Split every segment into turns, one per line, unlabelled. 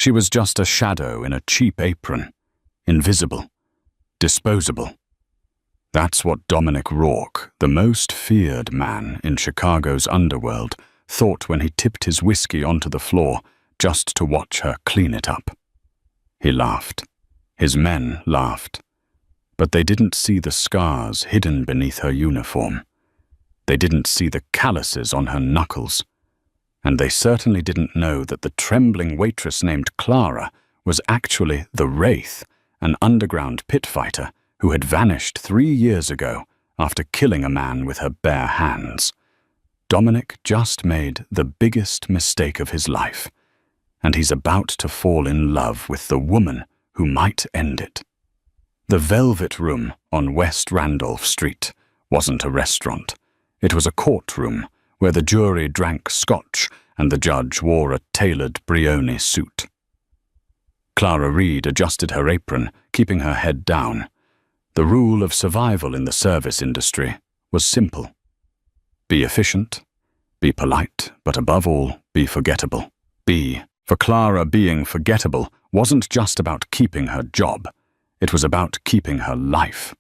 She was just a shadow in a cheap apron, invisible, disposable. That's what Dominic Rourke, the most feared man in Chicago's underworld, thought when he tipped his whiskey onto the floor just to watch her clean it up. He laughed. His men laughed. But they didn't see the scars hidden beneath her uniform. They didn't see the calluses on her knuckles. And they certainly didn't know that the trembling waitress named Clara was actually the Wraith, an underground pit fighter who had vanished 3 years ago after killing a man with her bare hands. Dominic just made the biggest mistake of his life, and he's about to fall in love with the woman who might end it. The Velvet Room on West Randolph Street wasn't a restaurant. It was a courtroom where the jury drank scotch and the judge wore a tailored Brioni suit. Clara Reed adjusted her apron, keeping her head down. The rule of survival in the service industry was simple. Be efficient, be polite, but above all, be forgettable. For Clara, being forgettable wasn't just about keeping her job. It was about keeping her life.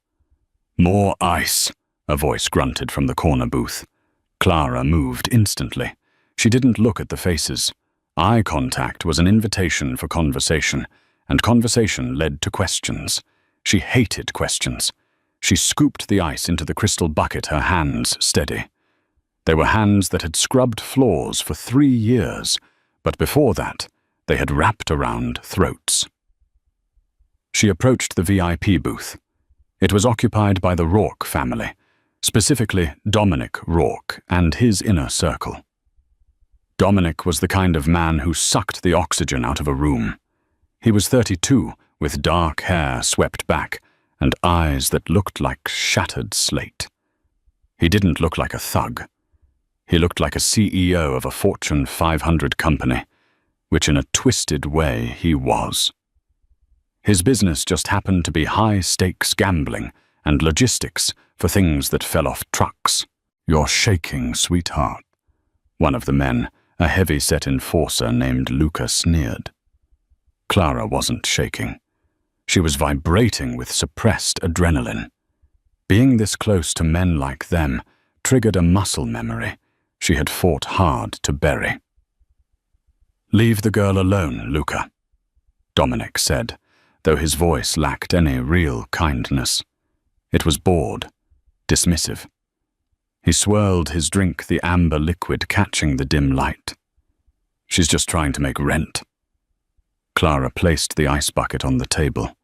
"More ice," a voice grunted from the corner booth. Clara moved instantly. She didn't look at the faces. Eye contact was an invitation for conversation, and conversation led to questions. She hated questions. She scooped the ice into the crystal bucket, her hands steady. They were hands that had scrubbed floors for 3 years, but before that, they had wrapped around throats. She approached the VIP booth. It was occupied by the Rourke family, specifically Dominic Rourke and his inner circle. Dominic was the kind of man who sucked the oxygen out of a room. He was 32, with dark hair swept back and eyes that looked like shattered slate. He didn't look like a thug. He looked like a CEO of a Fortune 500 company, which in a twisted way he was. His business just happened to be high-stakes gambling and logistics for things that fell off trucks. "You're shaking, sweetheart," one of the men, a heavy-set enforcer named Luca, sneered. Clara wasn't shaking. She was vibrating with suppressed adrenaline. Being this close to men like them triggered a muscle memory she had fought hard to bury. "Leave the girl alone, Luca," Dominic said, though his voice lacked any real kindness. It was bored, dismissive. He swirled his drink, the amber liquid catching the dim light. "She's just trying to make rent." Clara placed the ice bucket on the table.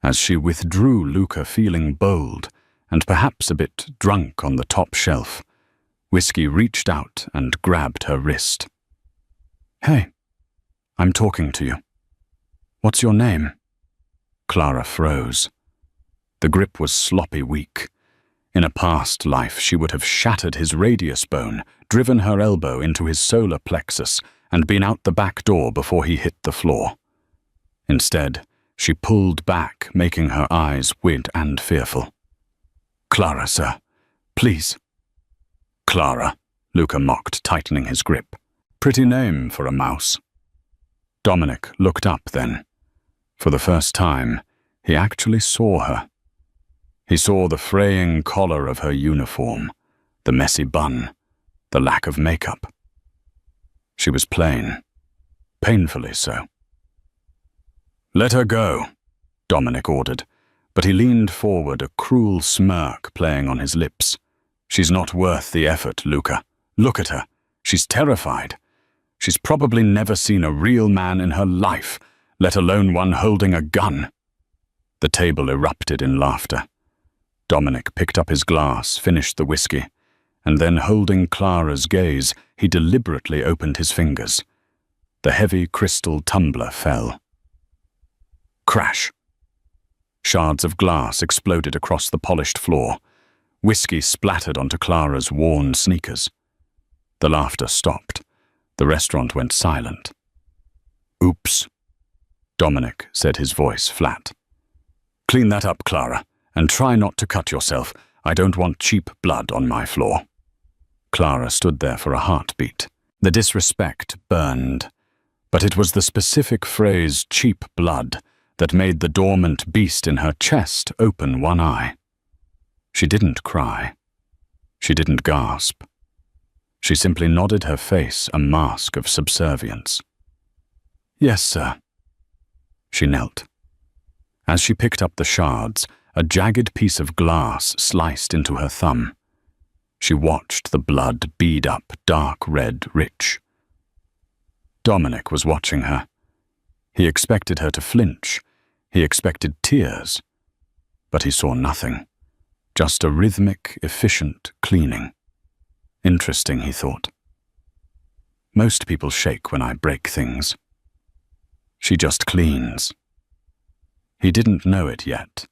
As she withdrew, Luca, feeling bold and perhaps a bit drunk on the top shelf, Whiskey reached out and grabbed her wrist. "Hey, I'm talking to you. What's your name?" Clara froze. The grip was sloppy weak. In a past life, she would have shattered his radius bone, driven her elbow into his solar plexus, and been out the back door before he hit the floor. Instead, she pulled back, making her eyes wide and fearful. "Clara, sir, please." "Clara," Luca mocked, tightening his grip. "Pretty name for a mouse." Dominic looked up then. For the first time, he actually saw her. He saw the fraying collar of her uniform, the messy bun, the lack of makeup. She was plain, painfully so. "Let her go," Dominic ordered, but he leaned forward, a cruel smirk playing on his lips. "She's not worth the effort, Luca. Look at her. She's terrified. She's probably never seen a real man in her life, let alone one holding a gun." The table erupted in laughter. Dominic picked up his glass, finished the whiskey, and then, holding Clara's gaze, he deliberately opened his fingers. The heavy crystal tumbler fell. Crash! Shards of glass exploded across the polished floor. Whiskey splattered onto Clara's worn sneakers. The laughter stopped. The restaurant went silent. "Oops," Dominic said, his voice flat. "Clean that up, Clara, and try not to cut yourself. I don't want cheap blood on my floor." Clara stood there for a heartbeat. The disrespect burned. But it was the specific phrase cheap blood that made the dormant beast in her chest open one eye. She didn't cry. She didn't gasp. She simply nodded her face a mask of subservience. "Yes, sir." She knelt. As she picked up the shards, a jagged piece of glass sliced into her thumb. She watched the blood bead up dark red rich. Dominic was watching her. He expected her to flinch. He expected tears. But he saw nothing. Just a rhythmic, efficient cleaning. Interesting, he thought. Most people shake when I break things. She just cleans. He didn't know it yet,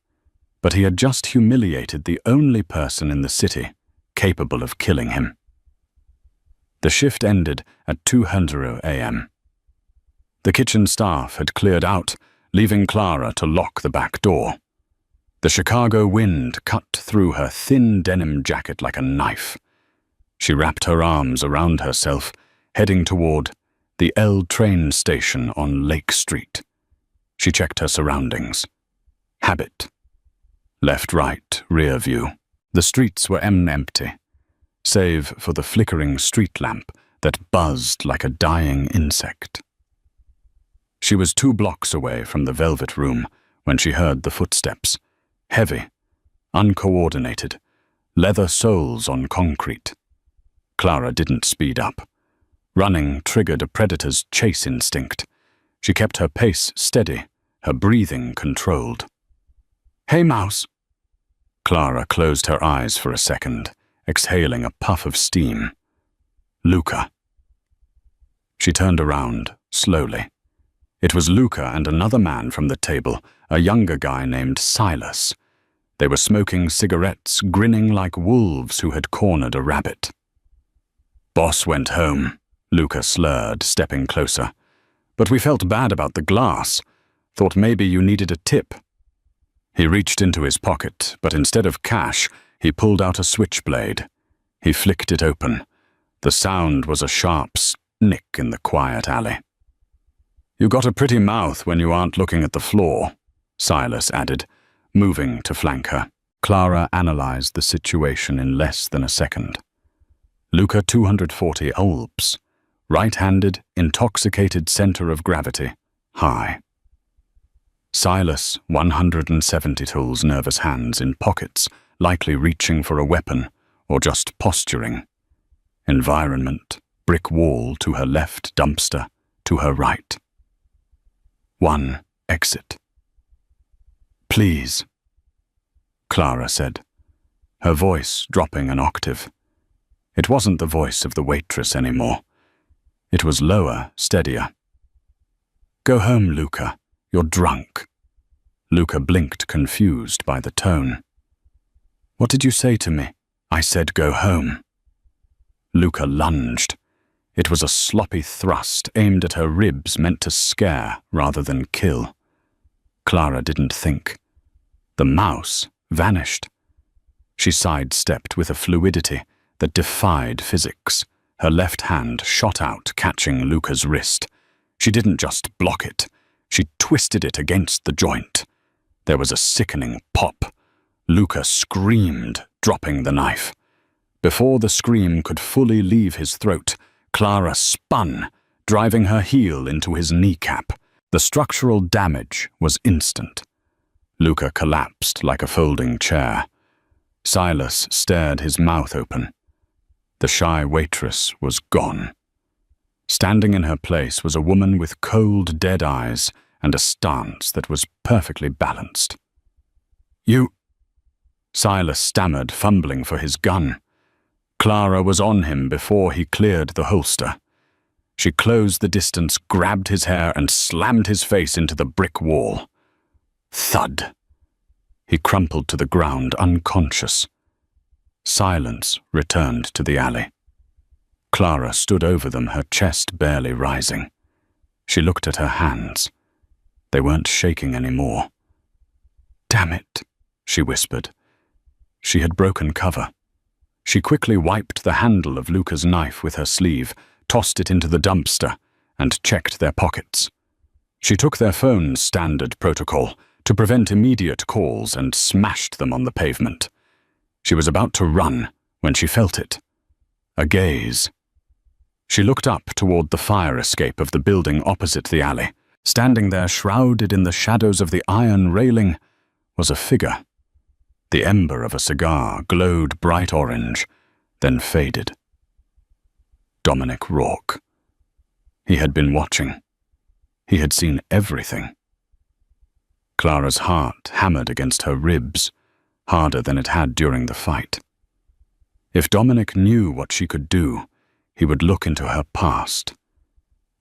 but he had just humiliated the only person in the city capable of killing him. The shift ended at 2:00 a.m. The kitchen staff had cleared out, leaving Clara to lock the back door. The Chicago wind cut through her thin denim jacket like a knife. She wrapped her arms around herself, heading toward the L train station on Lake Street. She checked her surroundings. Habit. Left, right, rear view. The streets were empty, save for the flickering street lamp that buzzed like a dying insect. She was 2 blocks away from the Velvet Room when she heard the footsteps. Heavy, uncoordinated, leather soles on concrete. Clara didn't speed up. Running triggered a predator's chase instinct. She kept her pace steady, her breathing controlled. "Hey, Mouse." Clara closed her eyes for a second, exhaling a puff of steam. Luca. She turned around, slowly. It was Luca and another man from the table, a younger guy named Silas. They were smoking cigarettes, grinning like wolves who had cornered a rabbit. "Boss went home," Luca slurred, stepping closer. "But we felt bad about the glass. Thought maybe you needed a tip." He reached into his pocket, but instead of cash, he pulled out a switchblade. He flicked it open. The sound was a sharp snick in the quiet alley. "You got a pretty mouth when you aren't looking at the floor," Silas added, moving to flank her. Clara analyzed the situation in less than a second. Luca 240 Olbs, right-handed, intoxicated center of gravity, high. Silas 170 tools, nervous hands in pockets, likely reaching for a weapon or just posturing. Environment, brick wall to her left, dumpster to her right. 1 exit. "Please," Clara said, her voice dropping an octave. It wasn't the voice of the waitress anymore. It was lower, steadier. "Go home, Luca. You're drunk." Luca blinked, confused by the tone. "What did you say to me?" "I said go home." Luca lunged. It was a sloppy thrust aimed at her ribs, meant to scare rather than kill. Clara didn't think. The mouse vanished. She sidestepped with a fluidity that defied physics. Her left hand shot out, catching Luca's wrist. She didn't just block it. She twisted it against the joint. There was a sickening pop. Luca screamed, dropping the knife. Before the scream could fully leave his throat, Clara spun, driving her heel into his kneecap. The structural damage was instant. Luca collapsed like a folding chair. Silas stared, his mouth open. The shy waitress was gone. Standing in her place was a woman with cold, dead eyes and a stance that was perfectly balanced. "You—" Silas stammered, fumbling for his gun. Clara was on him before he cleared the holster. She closed the distance, grabbed his hair, and slammed his face into the brick wall. Thud. He crumpled to the ground, unconscious. Silence returned to the alley. Clara stood over them, her chest barely rising. She looked at her hands. They weren't shaking anymore. "Damn it," she whispered. She had broken cover. She quickly wiped the handle of Luca's knife with her sleeve, tossed it into the dumpster, and checked their pockets. She took their phones' standard protocol to prevent immediate calls and smashed them on the pavement. She was about to run when she felt it. A gaze. She looked up toward the fire escape of the building opposite the alley. Standing there, shrouded in the shadows of the iron railing, was a figure. The ember of a cigar glowed bright orange, then faded. Dominic Rourke. He had been watching. He had seen everything. Clara's heart hammered against her ribs, harder than it had during the fight. If Dominic knew what she could do, he would look into her past.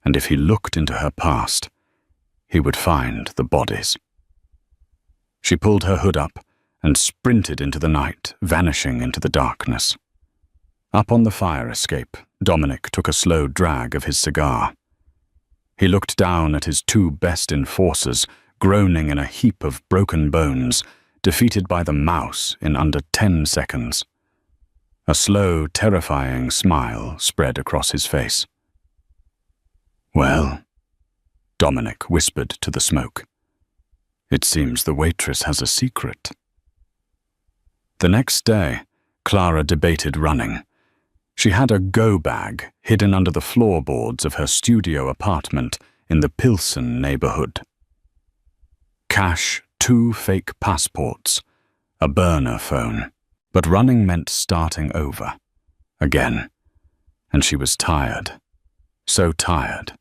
And if he looked into her past, he would find the bodies. She pulled her hood up and sprinted into the night, vanishing into the darkness. Up on the fire escape, Dominic took a slow drag of his cigar. He looked down at his two best enforcers, groaning in a heap of broken bones, defeated by the mouse in under 10 seconds. A slow, terrifying smile spread across his face. "Well," Dominic whispered to the smoke, "it seems the waitress has a secret." The next day, Clara debated running. She had a go bag hidden under the floorboards of her studio apartment in the Pilsen neighborhood. Cash, 2 fake passports, a burner phone. But running meant starting over, again, and she was tired, so tired.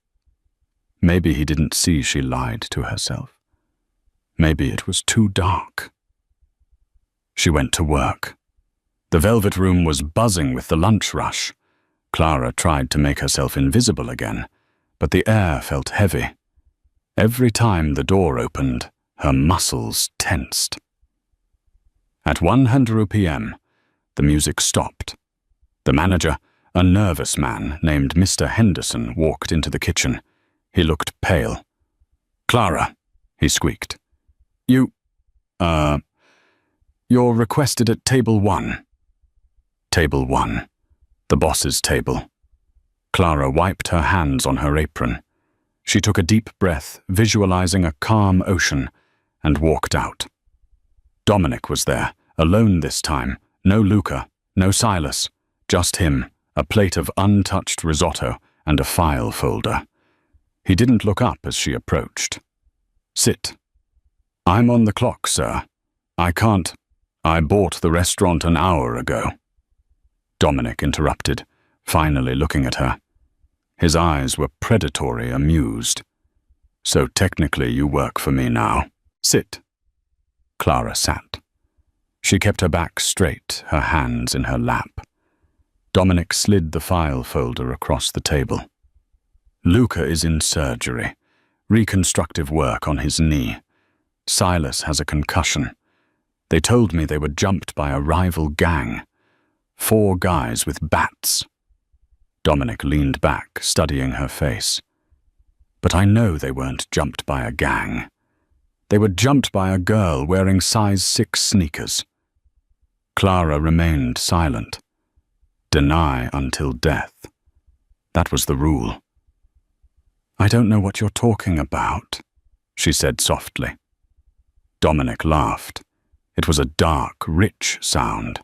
Maybe he didn't see she lied to herself. Maybe it was too dark. She went to work. The Velvet Room was buzzing with the lunch rush. Clara tried to make herself invisible again, but the air felt heavy. Every time the door opened, her muscles tensed. At 100 p.m., the music stopped. The manager, a nervous man named Mr. Henderson, walked into the kitchen. He looked pale. "Clara," he squeaked. You're requested at table 1. Table 1. The boss's table. Clara wiped her hands on her apron. She took a deep breath, visualizing a calm ocean, and walked out. Dominic was there, alone this time. No Luca, no Silas, just him, a plate of untouched risotto and a file folder. He didn't look up as she approached. "Sit." "I'm on the clock, sir. I can't. I bought the restaurant an hour ago." Dominic interrupted, finally looking at her. His eyes were predatory, amused. "So technically you work for me now. Sit." Clara sat. She kept her back straight, her hands in her lap. Dominic slid the file folder across the table. "Luca is in surgery. Reconstructive work on his knee. Silas has a concussion. They told me they were jumped by a rival gang. 4 guys with bats." Dominic leaned back, studying her face. "But I know they weren't jumped by a gang. They were jumped by a girl wearing size 6 sneakers." Clara remained silent. Deny until death. That was the rule. "I don't know what you're talking about," she said softly. Dominic laughed. It was a dark, rich sound.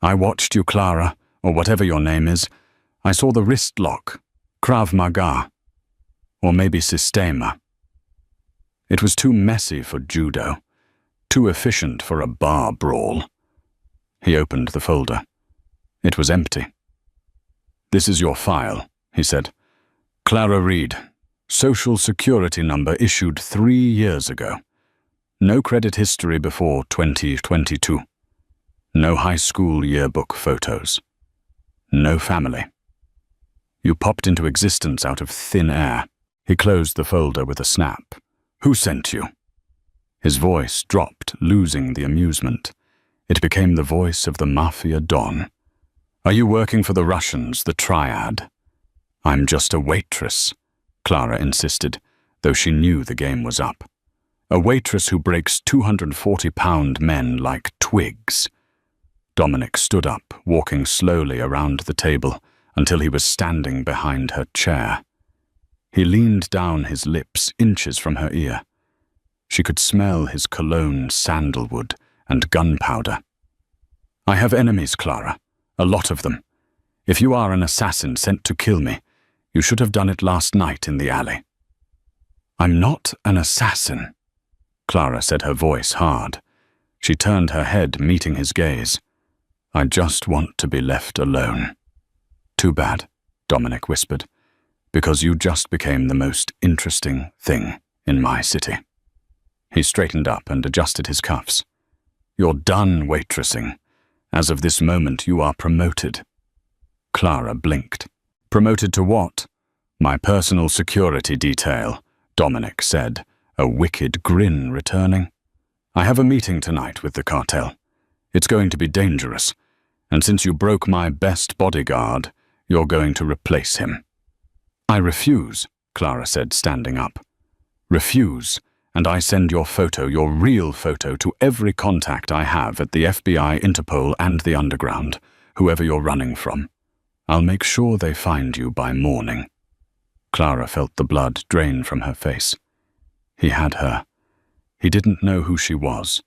"I watched you, Clara, or whatever your name is. I saw the wrist lock, Krav Maga, or maybe Sistema. It was too messy for judo, too efficient for a bar brawl." He opened the folder. It was empty. "This is your file," he said. "Clara Reed, Social Security number issued 3 years ago. No credit history before 2022. No high school yearbook photos. No family. You popped into existence out of thin air." He closed the folder with a snap. "Who sent you?" His voice dropped, losing the amusement. It became the voice of the Mafia Don. "Are you working for the Russians, the Triad?" "I'm just a waitress," Clara insisted, though she knew the game was up. "A waitress who breaks 240-pound men like twigs." Dominic stood up, walking slowly around the table until he was standing behind her chair. He leaned down, his lips inches from her ear. She could smell his cologne, sandalwood, and gunpowder. "I have enemies, Clara. A lot of them. If you are an assassin sent to kill me, you should have done it last night in the alley." "I'm not an assassin," Clara said, her voice hard. She turned her head, meeting his gaze. "I just want to be left alone." "Too bad," Dominic whispered, "because you just became the most interesting thing in my city." He straightened up and adjusted his cuffs. "You're done waitressing. As of this moment, you are promoted." Clara blinked. "Promoted to what?" "My personal security detail," Dominic said, a wicked grin returning. "I have a meeting tonight with the cartel. It's going to be dangerous, and since you broke my best bodyguard, you're going to replace him." "I refuse," Clara said, standing up. "Refuse, and I send your photo, your real photo, to every contact I have at the FBI, Interpol, and the Underground, whoever you're running from. I'll make sure they find you by morning." Clara felt the blood drain from her face. He had her. He didn't know who she was,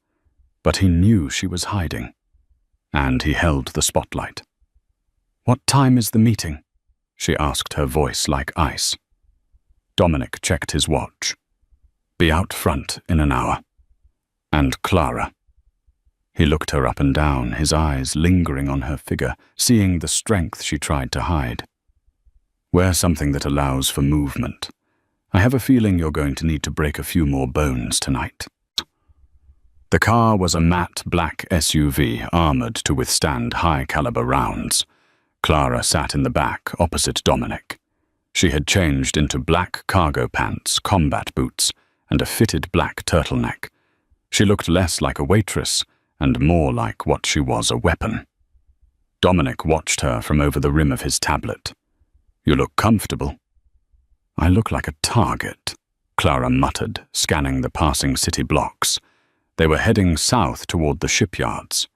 but he knew she was hiding. And he held the spotlight. "What time is the meeting?" she asked, her voice like ice. Dominic checked his watch. "Be out front in an hour." "And Clara?" He looked her up and down, his eyes lingering on her figure, seeing the strength she tried to hide. "Wear something that allows for movement. I have a feeling you're going to need to break a few more bones tonight." The car was a matte black SUV armored to withstand high-caliber rounds. Clara sat in the back, opposite Dominic. She had changed into black cargo pants, combat boots, and a fitted black turtleneck. She looked less like a waitress and more like what she was, a weapon. Dominic watched her from over the rim of his tablet. "You look comfortable." "I look like a target," Clara muttered, scanning the passing city blocks. They were heading south toward the shipyards.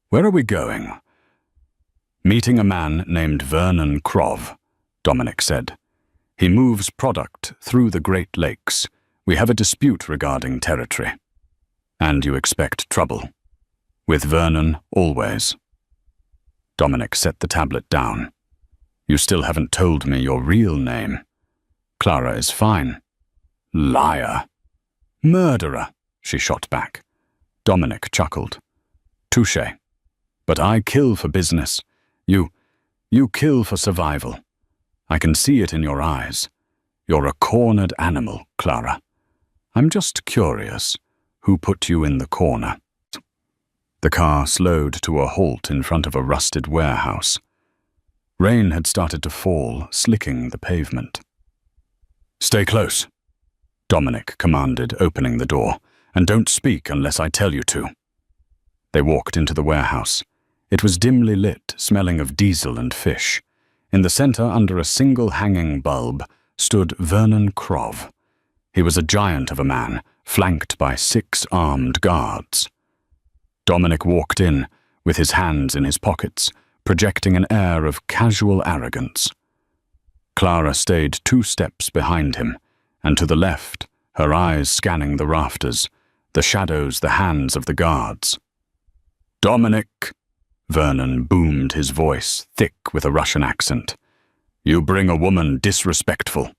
"Where are we going?" "Meeting a man named Vernon Krov," Dominic said. "He moves product through the Great Lakes. We have a dispute regarding territory." "And you expect trouble?" "With Vernon, always." Dominic set the tablet down. "You still haven't told me your real name." "Clara is fine." "Liar." "Murderer," she shot back. Dominic chuckled. "Touché. But I kill for business. You kill for survival. I can see it in your eyes. You're a cornered animal, Clara. I'm just curious, who put you in the corner?" The car slowed to a halt in front of a rusted warehouse. Rain had started to fall, slicking the pavement. "Stay close," Dominic commanded, opening the door, "and don't speak unless I tell you to." They walked into the warehouse. It was dimly lit, smelling of diesel and fish. In the center, under a single hanging bulb, stood Vernon Krov. He was a giant of a man, flanked by 6 armed guards. Dominic walked in, with his hands in his pockets, projecting an air of casual arrogance. Clara stayed 2 steps behind him, and to the left, her eyes scanning the rafters, the shadows, the hands of the guards. "Dominic," Vernon boomed, his voice thick with a Russian accent. "You bring a woman disrespectful."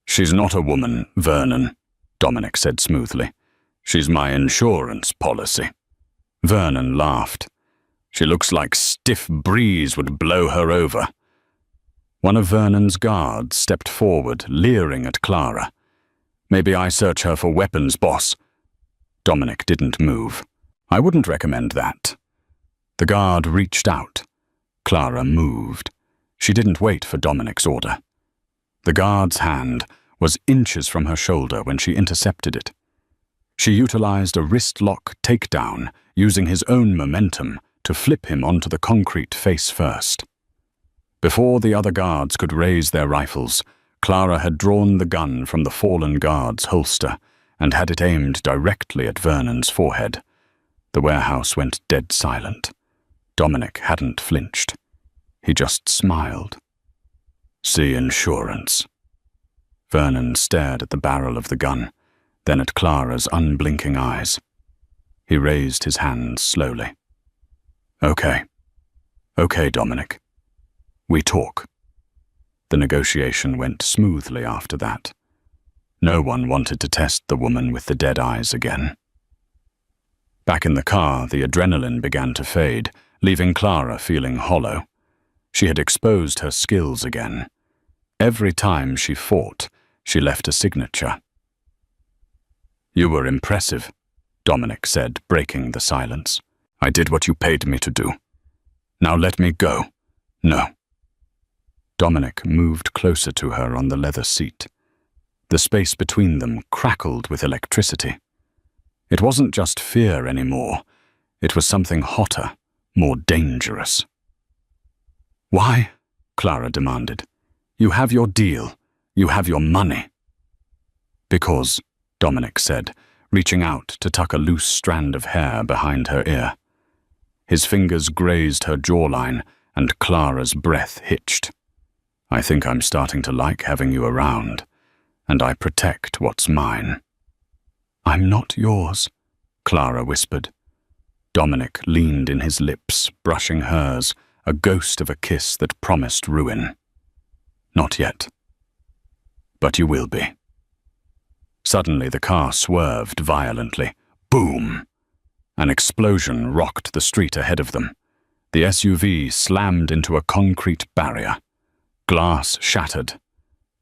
"She's not a woman, Vernon," Dominic said smoothly. "She's my insurance policy." Vernon laughed. "She looks like stiff breeze would blow her over." One of Vernon's guards stepped forward, leering at Clara. "Maybe I search her for weapons, boss." Dominic didn't move. "I wouldn't recommend that." The guard reached out. Clara moved. She didn't wait for Dominic's order. The guard's hand was inches from her shoulder when she intercepted it. She utilized a wrist-lock takedown, using his own momentum to flip him onto the concrete face first. Before the other guards could raise their rifles, Clara had drawn the gun from the fallen guard's holster and had it aimed directly at Vernon's forehead. The warehouse went dead silent. Dominic hadn't flinched. He just smiled. "See insurance." Vernon stared at the barrel of the gun, then at Clara's unblinking eyes. He raised his hands slowly. Okay. Okay, Dominic. We talk. The negotiation went smoothly after that. No one wanted to test the woman with the dead eyes again. Back in the car, the adrenaline began to fade, leaving Clara feeling hollow. She had exposed her skills again. Every time she fought, she left a signature. You were impressive, Dominic said, breaking the silence. I did what you paid me to do. Now let me go. No. Dominic moved closer to her on the leather seat. The space between them crackled with electricity. It wasn't just fear anymore. It was something hotter, more dangerous. Why? Clara demanded. You have your deal. You have your money. Because, Dominic said, reaching out to tuck a loose strand of hair behind her ear. His fingers grazed her jawline, and Clara's breath hitched. I think I'm starting to like having you around, and I protect what's mine. I'm not yours, Clara whispered. Dominic leaned in his lips, brushing hers, a ghost of a kiss that promised ruin. Not yet. But you will be. Suddenly the car swerved violently. Boom! An explosion rocked the street ahead of them. The SUV slammed into a concrete barrier. Glass shattered.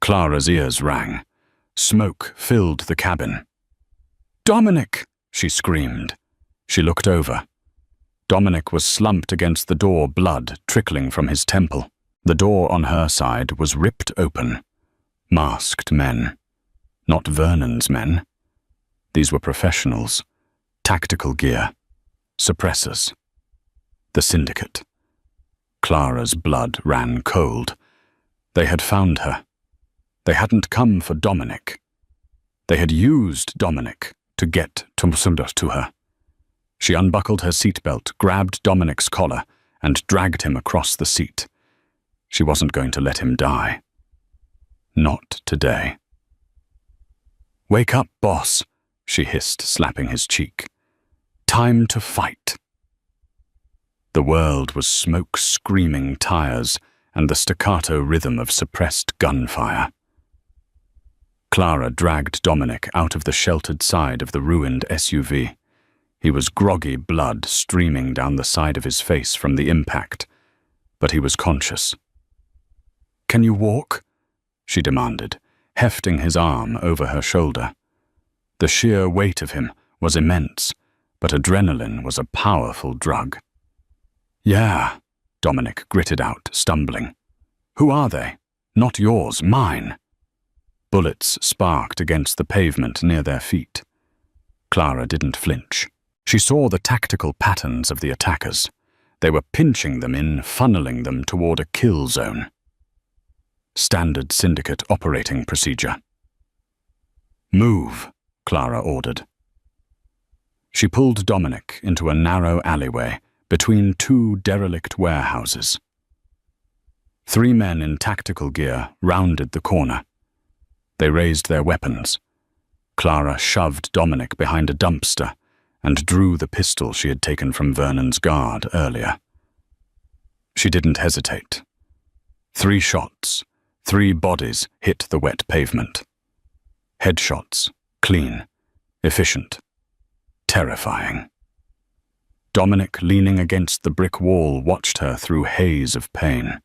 Clara's ears rang. Smoke filled the cabin. Dominic! She screamed. She looked over. Dominic was slumped against the door, blood trickling from his temple. The door on her side was ripped open. Masked men. Not Vernon's men. These were professionals. Tactical gear. Suppressors. The Syndicate. Clara's blood ran cold. They had found her. They hadn't come for Dominic. They had used Dominic to get to her. She unbuckled her seatbelt, grabbed Dominic's collar, and dragged him across the seat. She wasn't going to let him die. Not today. Wake up, boss, she hissed, slapping his cheek. Time to fight. The world was smoke-screaming tires and the staccato rhythm of suppressed gunfire. Clara dragged Dominic out of the sheltered side of the ruined SUV. He was groggy, blood streaming down the side of his face from the impact, but he was conscious. Can you walk? She demanded, hefting his arm over her shoulder. The sheer weight of him was immense, but adrenaline was a powerful drug. Yeah, Dominic gritted out, stumbling. Who are they? Not yours, mine. Bullets sparked against the pavement near their feet. Clara didn't flinch. She saw the tactical patterns of the attackers. They were pinching them in, funneling them toward a kill zone. Standard Syndicate operating procedure. Move, Clara ordered. She pulled Dominic into a narrow alleyway between two derelict warehouses. 3 men in tactical gear rounded the corner. They raised their weapons. Clara shoved Dominic behind a dumpster and drew the pistol she had taken from Vernon's guard earlier. She didn't hesitate. 3 shots, 3 bodies hit the wet pavement. Headshots, clean, efficient, terrifying. Dominic, leaning against the brick wall, watched her through haze of pain.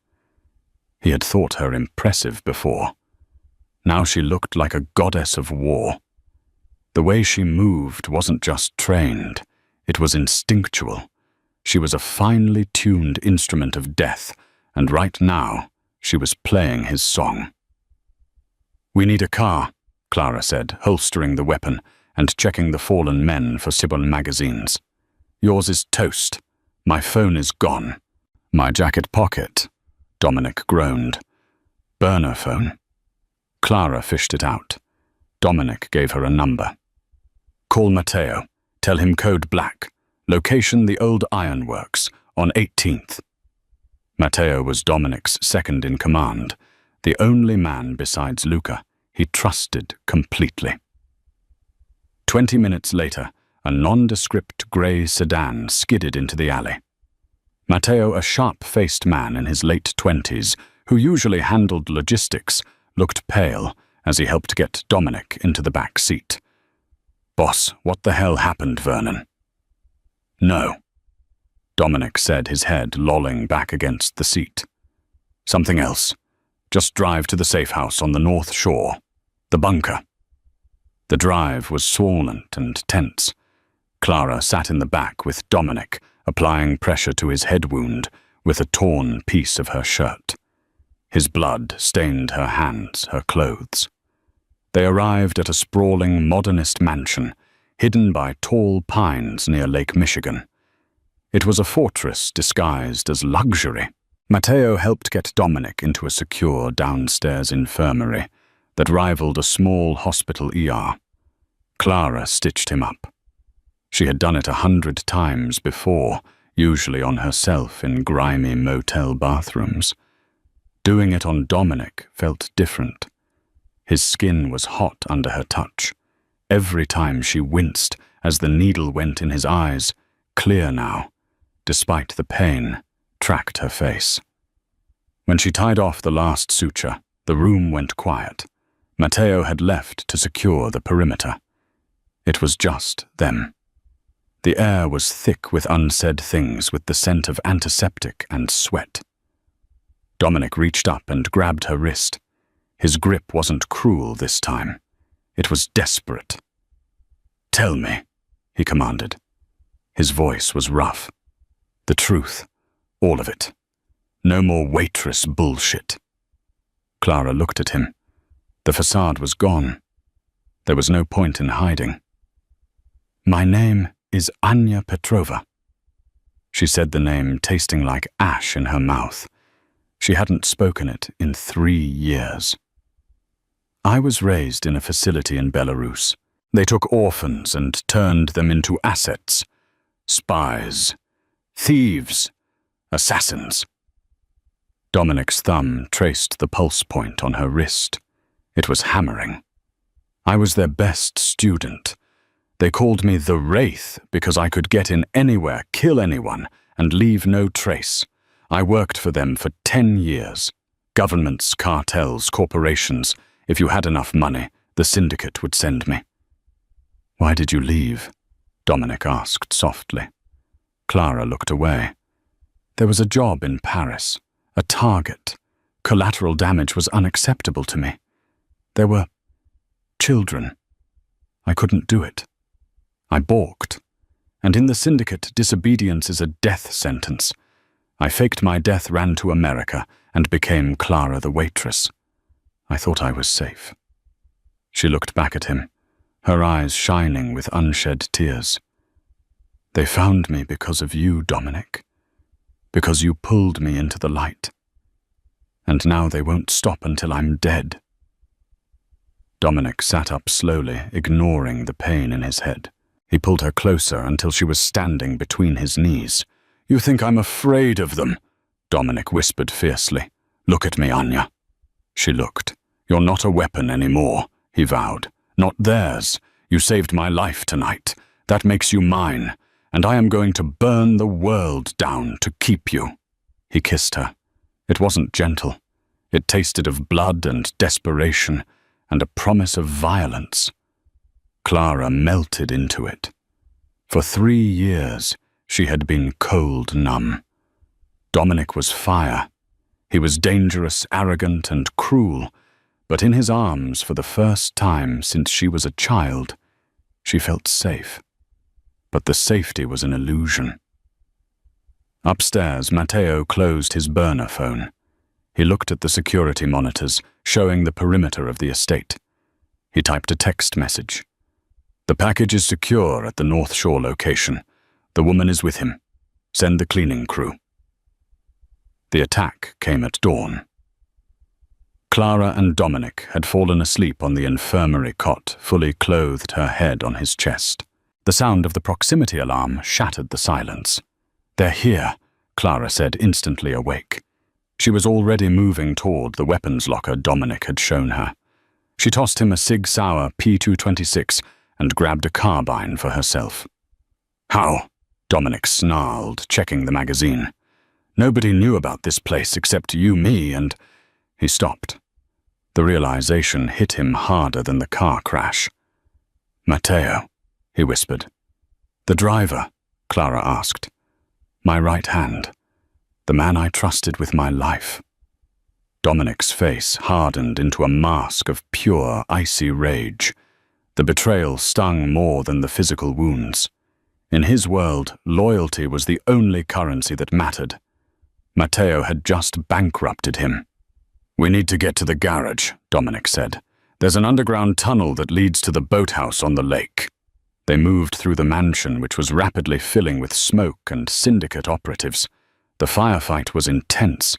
He had thought her impressive before. Now she looked like a goddess of war. The way she moved wasn't just trained, it was instinctual. She was a finely tuned instrument of death, and right now she was playing his song. We need a car, Clara said, holstering the weapon and checking the fallen men for Sybil magazines. Yours is toast. My phone is gone. My jacket pocket, Dominic groaned. Burner phone. Clara fished it out. Dominic gave her a number. Call Matteo. Tell him code black. Location the old ironworks on 18th. Matteo was Dominic's second in command, the only man besides Luca he trusted completely. 20 minutes later, a nondescript grey sedan skidded into the alley. Matteo, a sharp-faced man in his late 20s, who usually handled logistics, looked pale as he helped get Dominic into the back seat. "Boss, what the hell happened, Vernon?" "No," Dominic said, his head lolling back against the seat. "Something else. Just drive to the safe house on the North Shore. The bunker." The drive was swollen and tense. Clara sat in the back with Dominic, applying pressure to his head wound with a torn piece of her shirt. His blood stained her hands, her clothes. They arrived at a sprawling modernist mansion, hidden by tall pines near Lake Michigan. It was a fortress disguised as luxury. Matteo helped get Dominic into a secure downstairs infirmary that rivaled a small hospital ER. Clara stitched him up. She had done it 100 times before, usually on herself in grimy motel bathrooms. Doing it on Dominic felt different. His skin was hot under her touch. Every time she winced as the needle went in his eyes, clear now, despite the pain, tracked her face. When she tied off the last suture, the room went quiet. Matteo had left to secure the perimeter. It was just them. The air was thick with unsaid things, with the scent of antiseptic and sweat. Dominic reached up and grabbed her wrist. His grip wasn't cruel this time. It was desperate. "Tell me," he commanded. His voice was rough. "The truth. All of it. No more Waitress bullshit." Clara looked at him. The facade was gone. There was no point in hiding. "My name is Anya Petrova." She said the name tasting like ash in her mouth. She hadn't spoken it in 3 years. "I was raised in a facility in Belarus. They took orphans and turned them into assets. Spies. Thieves. Assassins." Dominic's thumb traced the pulse point on her wrist. It was hammering. "I was their best student. They called me the Wraith because I could get in anywhere, kill anyone, and leave no trace. I worked for them for 10 years. Governments, cartels, corporations. If you had enough money, the Syndicate would send me." "Why did you leave?" Dominic asked softly. Clara looked away. "There was a job in Paris, a target. Collateral damage was unacceptable to me. There were children. I couldn't do it. I balked. And in the Syndicate, disobedience is a death sentence. I faked my death, ran to America, and became Clara the Waitress. I thought I was safe." She looked back at him, her eyes shining with unshed tears. "They found me because of you, Dominic. Because you pulled me into the light. And now they won't stop until I'm dead." Dominic sat up slowly, ignoring the pain in his head. He pulled her closer until she was standing between his knees. "You think I'm afraid of them?" Dominic whispered fiercely. "Look at me, Anya." She looked. "You're not a weapon anymore," he vowed. "Not theirs. You saved my life tonight. That makes you mine, and I am going to burn the world down to keep you." He kissed her. It wasn't gentle. It tasted of blood and desperation, and a promise of violence. Clara melted into it. For 3 years, she had been cold numb. Dominic was fire. He was dangerous, arrogant, and cruel, but in his arms, for the first time since she was a child, she felt safe. But the safety was an illusion. Upstairs, Matteo closed his burner phone. He looked at the security monitors, showing the perimeter of the estate. He typed a text message. "The package is secure at the North Shore location. The woman is with him. Send the cleaning crew." The attack came at dawn. Clara and Dominic had fallen asleep on the infirmary cot, fully clothed, her head on his chest. The sound of the proximity alarm shattered the silence. "They're here," Clara said, instantly awake. She was already moving toward the weapons locker Dominic had shown her. She tossed him a Sig Sauer P226 and grabbed a carbine for herself. "How?" Dominic snarled, checking the magazine. "Nobody knew about this place except you, me, and—" He stopped. The realization hit him harder than the car crash. "Matteo," he whispered. "The driver?" Clara asked. "My right hand. The man I trusted with my life." Dominic's face hardened into a mask of pure, icy rage. The betrayal stung more than the physical wounds. In his world, loyalty was the only currency that mattered. Matteo had just bankrupted him. "We need to get to the garage," Dominic said. "There's an underground tunnel that leads to the boathouse on the lake." They moved through the mansion, which was rapidly filling with smoke and Syndicate operatives. The firefight was intense.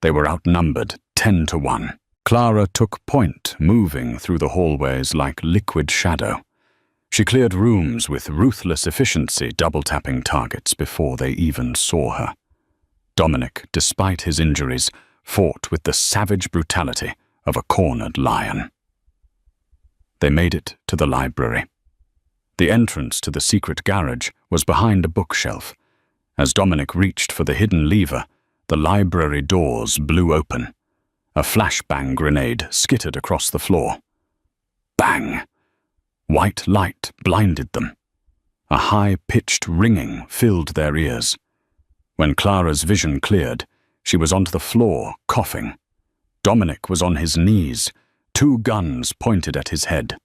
They were outnumbered 10-1. Clara took point, moving through the hallways like liquid shadow. She cleared rooms with ruthless efficiency, double-tapping targets before they even saw her. Dominic, despite his injuries, fought with the savage brutality of a cornered lion. They made it to the library. The entrance to the secret garage was behind a bookshelf. As Dominic reached for the hidden lever, the library doors blew open. A flashbang grenade skittered across the floor. Bang! White light blinded them. A high-pitched ringing filled their ears. When Clara's vision cleared, she was onto the floor, coughing. Dominic was on his knees, 2 guns pointed at his head.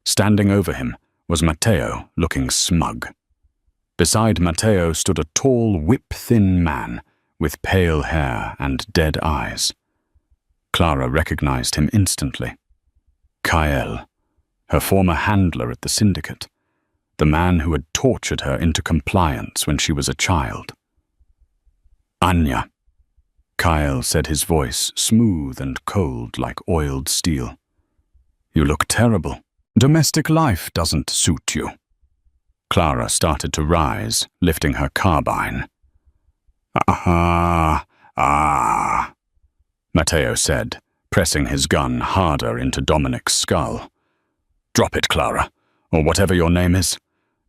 Standing over him was Matteo, looking smug. Beside Matteo stood a tall, whip-thin man with pale hair and dead eyes. Clara recognized him instantly. Kyle, her former handler at the Syndicate, the man who had tortured her into compliance when she was a child. "Anya," Kyle said, his voice smooth and cold like oiled steel. "You look terrible. Domestic life doesn't suit you." Clara started to rise, lifting her carbine. Matteo said, pressing his gun harder into Dominic's skull. "Drop it, Clara, or whatever your name is.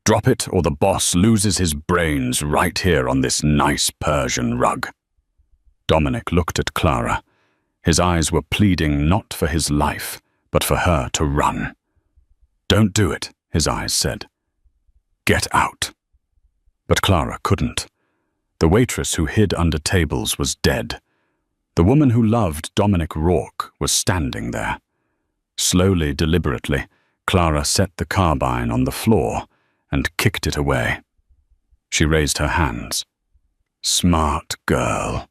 Drop it, or the boss loses his brains right here on this nice Persian rug." Dominic looked at Clara. His eyes were pleading not for his life, but for her to run. "Don't do it," his eyes said. "Get out." But Clara couldn't. The waitress who hid under tables was dead. The woman who loved Dominic Rourke was standing there. Slowly, deliberately, Clara set the carbine on the floor and kicked it away. She raised her hands. "Smart girl."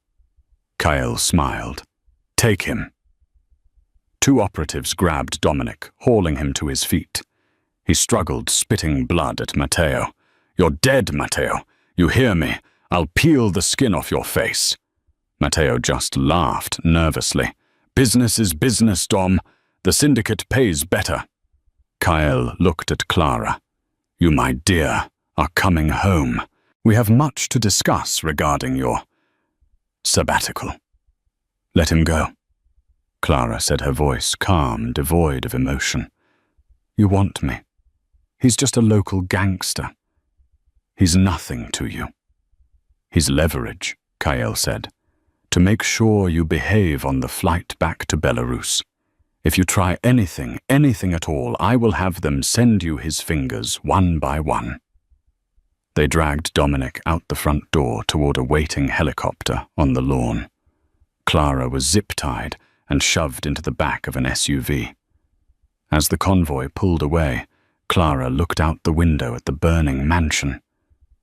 Kyle smiled. "Take him." 2 operatives grabbed Dominic, hauling him to his feet. He struggled, spitting blood at Matteo. "You're dead, Matteo. You hear me? I'll peel the skin off your face." Matteo just laughed nervously. "Business is business, Dom. The Syndicate pays better." Kyle looked at Clara. "You, my dear, are coming home. We have much to discuss regarding your sabbatical." "Let him go," Clara said, her voice calm, devoid of emotion. "You want me. He's just a local gangster. He's nothing to you." "He's leverage," Kyle said, "to make sure you behave on the flight back to Belarus. If you try anything at all, I will have them send you his fingers one by one." They dragged Dominic out the front door toward a waiting helicopter on the lawn. Clara was zip-tied and shoved into the back of an SUV. As the convoy pulled away, Clara looked out the window at the burning mansion.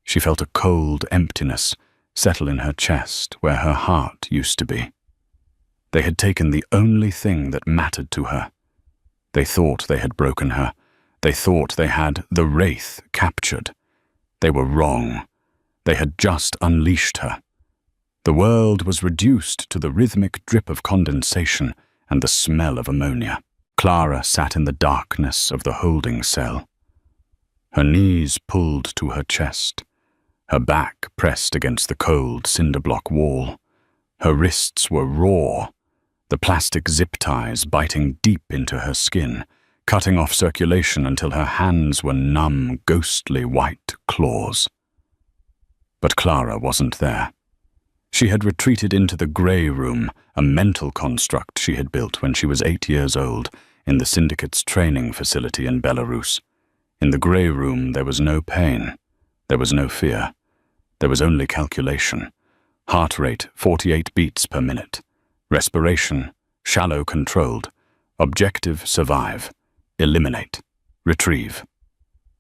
She felt a cold emptiness settle in her chest where her heart used to be. They had taken the only thing that mattered to her. They thought they had broken her. They thought they had the Wraith captured. They were wrong. They had just unleashed her. The world was reduced to the rhythmic drip of condensation and the smell of ammonia. Clara sat in the darkness of the holding cell. Her knees pulled to her chest, her back pressed against the cold cinder block wall. Her wrists were raw. the plastic zip ties biting deep into her skin, cutting off circulation until her hands were numb, ghostly white claws. But Clara wasn't there. She had retreated into the grey room, a mental construct she had built when she was 8 years old in the Syndicate's training facility in Belarus. In the grey room there was no pain, there was no fear, there was only calculation. Heart rate 48 beats per minute, respiration shallow controlled, objective survive, eliminate, retrieve.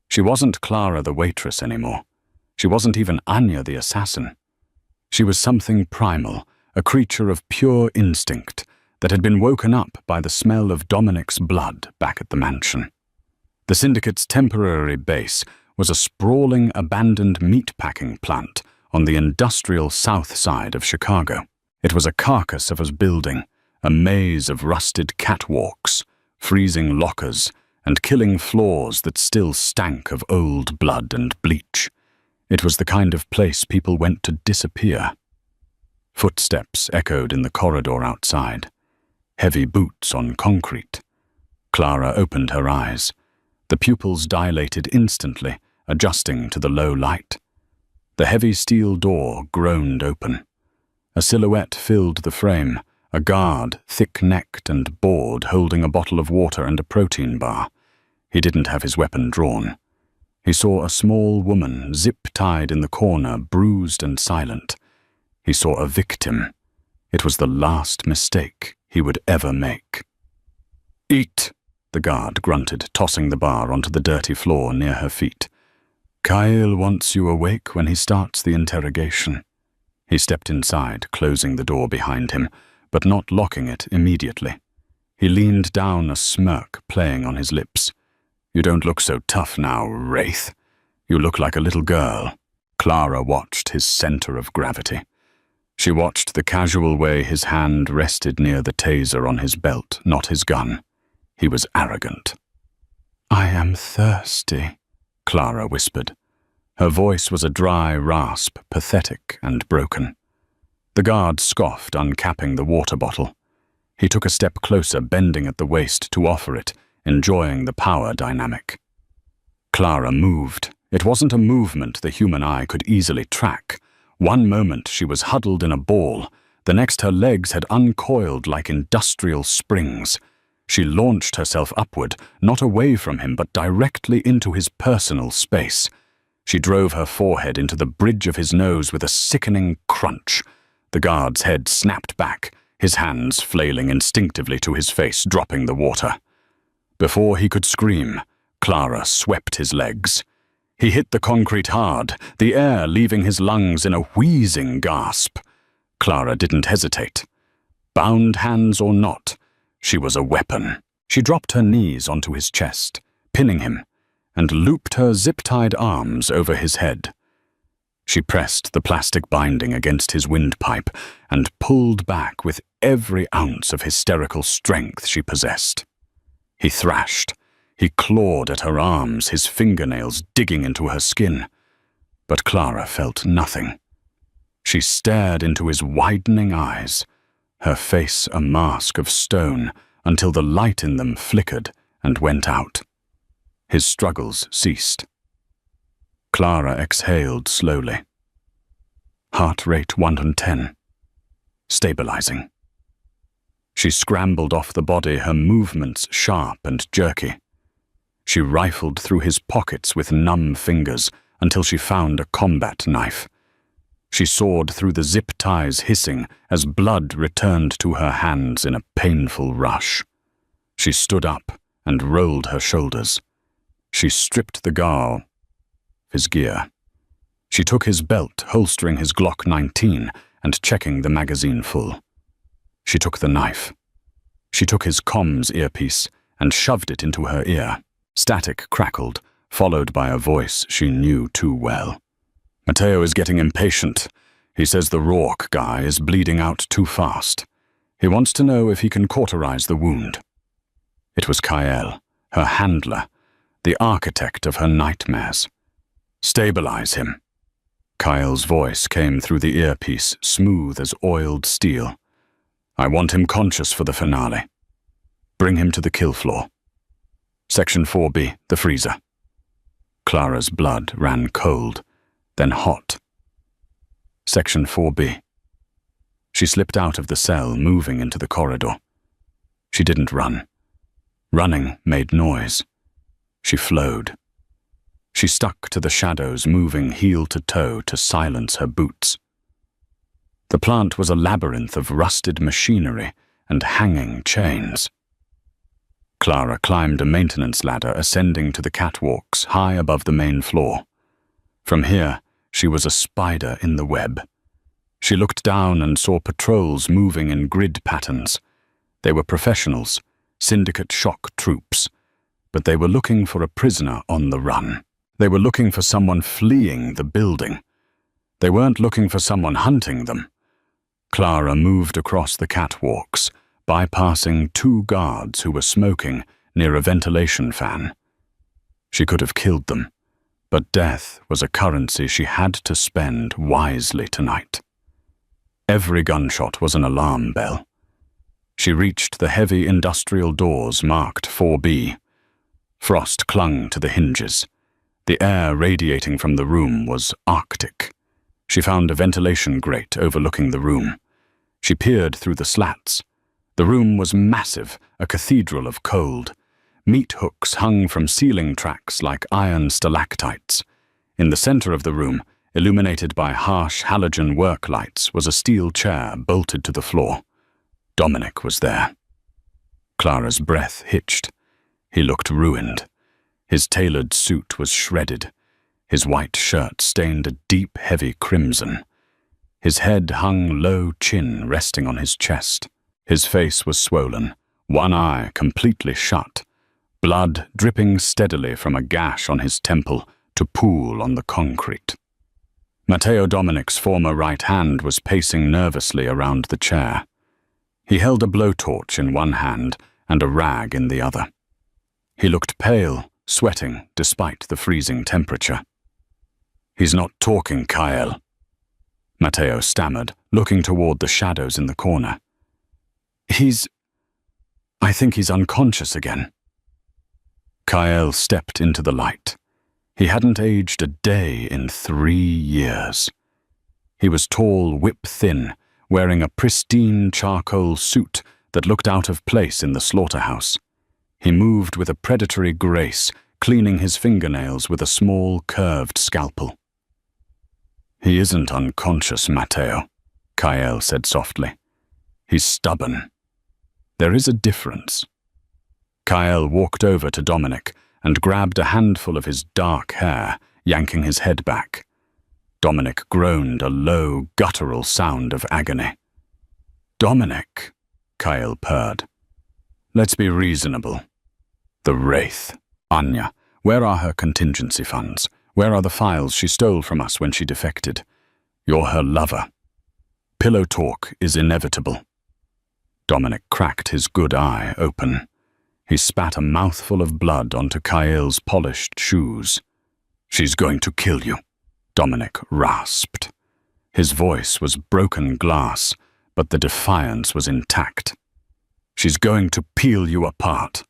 She wasn't Clara the waitress anymore. She wasn't even Anya the assassin. She was something primal, a creature of pure instinct that had been woken up by the smell of Dominic's blood back at the mansion. The Syndicate's temporary base was a sprawling, abandoned meat-packing plant on the industrial south side of Chicago. It was a carcass of a building, a maze of rusted catwalks, freezing lockers, and killing floors that still stank of old blood and bleach. It was the kind of place people went to disappear. Footsteps echoed in the corridor outside. Heavy boots on concrete. Clara opened her eyes. The pupils dilated instantly, adjusting to the low light. The heavy steel door groaned open. A silhouette filled the frame, a guard, thick-necked and bored, holding a bottle of water and a protein bar. He didn't have his weapon drawn. He saw a small woman, zip-tied in the corner, bruised and silent. He saw a victim. It was the last mistake he would ever make. "Eat," the guard grunted, tossing the bar onto the dirty floor near her feet. "Kyle wants you awake when he starts the interrogation." He stepped inside, closing the door behind him, but not locking it immediately. He leaned down, a smirk playing on his lips. "You don't look so tough now, Wraith. You look like a little girl." Clara watched his center of gravity. She watched the casual way his hand rested near the taser on his belt, not his gun. He was arrogant. "I am thirsty," Clara whispered. Her voice was a dry rasp, pathetic and broken. The guard scoffed, uncapping the water bottle. He took a step closer, bending at the waist to offer it, enjoying the power dynamic. Clara moved. It wasn't a movement the human eye could easily track. One moment she was huddled in a ball, the next her legs had uncoiled like industrial springs. She launched herself upward, not away from him, but directly into his personal space. She drove her forehead into the bridge of his nose with a sickening crunch. The guard's head snapped back, his hands flailing instinctively to his face, dropping the water. Before he could scream, Clara swept his legs. He hit the concrete hard, the air leaving his lungs in a wheezing gasp. Clara didn't hesitate. Bound hands or not, she was a weapon. She dropped her knees onto his chest, pinning him, and looped her zip-tied arms over his head. She pressed the plastic binding against his windpipe and pulled back with every ounce of hysterical strength she possessed. He thrashed. He clawed at her arms, his fingernails digging into her skin. But Clara felt nothing. She stared into his widening eyes, her face a mask of stone, until the light in them flickered and went out. His struggles ceased. Clara exhaled slowly. Heart rate 110. Stabilizing. She scrambled off the body, her movements sharp and jerky. She rifled through his pockets with numb fingers until she found a combat knife. She sawed through the zip ties, hissing as blood returned to her hands in a painful rush. She stood up and rolled her shoulders. She stripped the guard of his gear. She took his belt, holstering his Glock 19 and checking the magazine full. She took the knife. She took his comms earpiece and shoved it into her ear. Static crackled, followed by a voice she knew too well. "Mateo is getting impatient. He says the Rourke guy is bleeding out too fast. He wants to know if he can cauterize the wound." It was Kyle, her handler, the architect of her nightmares. "Stabilize him." Kyle's voice came through the earpiece, smooth as oiled steel. I want him conscious for the finale. Bring him to the kill floor. Section 4B, the freezer. Clara's blood ran cold, then hot. Section 4B. She slipped out of the cell, moving into the corridor. She didn't run. Running made noise. She flowed. She stuck to the shadows, moving heel to toe to silence her boots. The plant was a labyrinth of rusted machinery and hanging chains. Clara climbed a maintenance ladder, ascending to the catwalks high above the main floor. From here, she was a spider in the web. She looked down and saw patrols moving in grid patterns. They were professionals, Syndicate shock troops, but they were looking for a prisoner on the run. They were looking for someone fleeing the building. They weren't looking for someone hunting them. Clara moved across the catwalks, bypassing 2 guards who were smoking near a ventilation fan. She could have killed them, but death was a currency she had to spend wisely tonight. Every gunshot was an alarm bell. She reached the heavy industrial doors marked 4B. Frost clung to the hinges. The air radiating from the room was arctic. She found a ventilation grate overlooking the room. She peered through the slats. The room was massive, a cathedral of cold. Meat hooks hung from ceiling tracks like iron stalactites. In the center of the room, illuminated by harsh halogen work lights, was a steel chair bolted to the floor. Dominic was there. Clara's breath hitched. He looked ruined. His tailored suit was shredded. His white shirt stained a deep, heavy crimson. His head hung low, chin resting on his chest. His face was swollen, one eye completely shut, blood dripping steadily from a gash on his temple to pool on the concrete. Matteo Dominic's former right hand was pacing nervously around the chair. He held a blowtorch in one hand and a rag in the other. He looked pale, sweating despite the freezing temperature. "He's not talking, Kyle," Matteo stammered, looking toward the shadows in the corner. I think he's unconscious again." Kyle stepped into the light. He hadn't aged a day in 3 years. He was tall, whip-thin, wearing a pristine charcoal suit that looked out of place in the slaughterhouse. He moved with a predatory grace, cleaning his fingernails with a small, curved scalpel. "He isn't unconscious, Matteo," Kyle said softly. "He's stubborn. There is a difference." Kyle walked over to Dominic and grabbed a handful of his dark hair, yanking his head back. Dominic groaned a low, guttural sound of agony. "Dominic," Kyle purred. "Let's be reasonable. The Wraith. Anya, where are her contingency funds? Where are the files she stole from us when she defected? You're her lover. Pillow talk is inevitable." Dominic cracked his good eye open. He spat a mouthful of blood onto Kyle's polished shoes. "She's going to kill you," Dominic rasped. His voice was broken glass, but the defiance was intact. "She's going to peel you apart."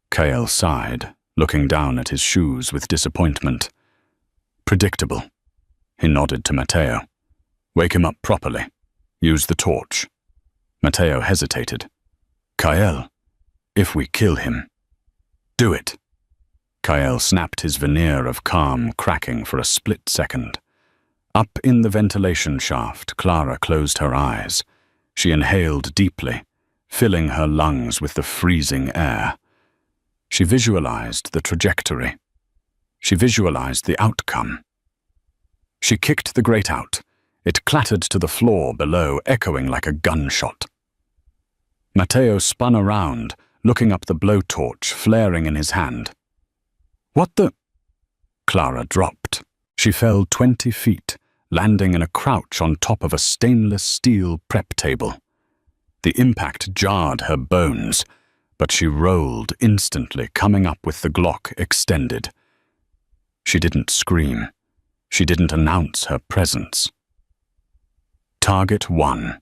Kyle sighed, looking down at his shoes with disappointment. "Predictable." He nodded to Matteo. "Wake him up properly. Use the torch." Matteo hesitated. "Kyle, if we kill him." "Do it." Kyle snapped his veneer of calm, cracking for a split second. Up in the ventilation shaft, Clara closed her eyes. She inhaled deeply, filling her lungs with the freezing air. She visualized the trajectory. She visualized the outcome. She kicked the grate out. It clattered to the floor below, echoing like a gunshot. Matteo spun around, looking up the blowtorch flaring in his hand. "What the—" Clara dropped. She fell 20 feet, landing in a crouch on top of a stainless steel prep table. The impact jarred her bones, but she rolled instantly, coming up with the Glock extended. She didn't scream. She didn't announce her presence. Target 1.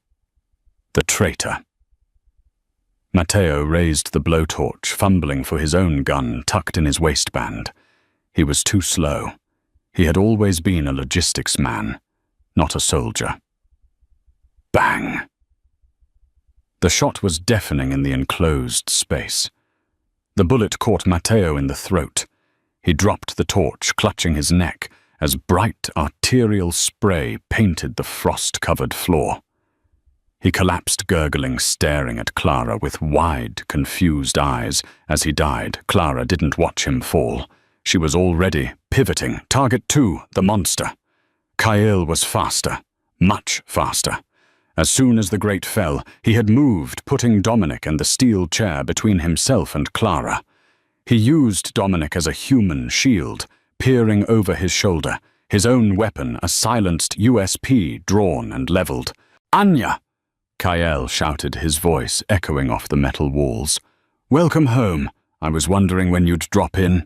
The traitor. Matteo raised the blowtorch, fumbling for his own gun tucked in his waistband. He was too slow. He had always been a logistics man, not a soldier. Bang! The shot was deafening in the enclosed space. The bullet caught Matteo in the throat. He dropped the torch, clutching his neck, as bright arterial spray painted the frost-covered floor. He collapsed, gurgling, staring at Clara with wide, confused eyes. As he died, Clara didn't watch him fall. She was already pivoting. Target 2, the monster. Kyle was faster, much faster. As soon as the grate fell, he had moved, putting Dominic and the steel chair between himself and Clara. He used Dominic as a human shield, peering over his shoulder, his own weapon, a silenced USP, drawn and leveled. "Anya!" Kyle shouted, his voice echoing off the metal walls. "Welcome home. I was wondering when you'd drop in."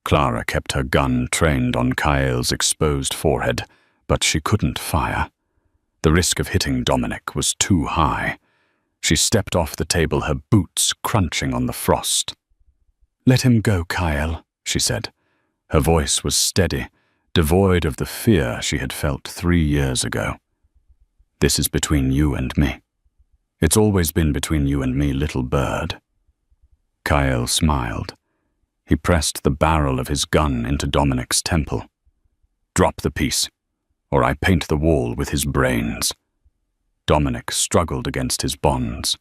Clara kept her gun trained on Kyle's exposed forehead, but she couldn't fire. The risk of hitting Dominic was too high. She stepped off the table, her boots crunching on the frost. "Let him go, Kyle," she said. Her voice was steady, devoid of the fear she had felt 3 years ago. "This is between you and me. It's always been between you and me, little bird." Kyle smiled. He pressed the barrel of his gun into Dominic's temple. "Drop the piece, or I paint the wall with his brains." Dominic struggled against his bonds.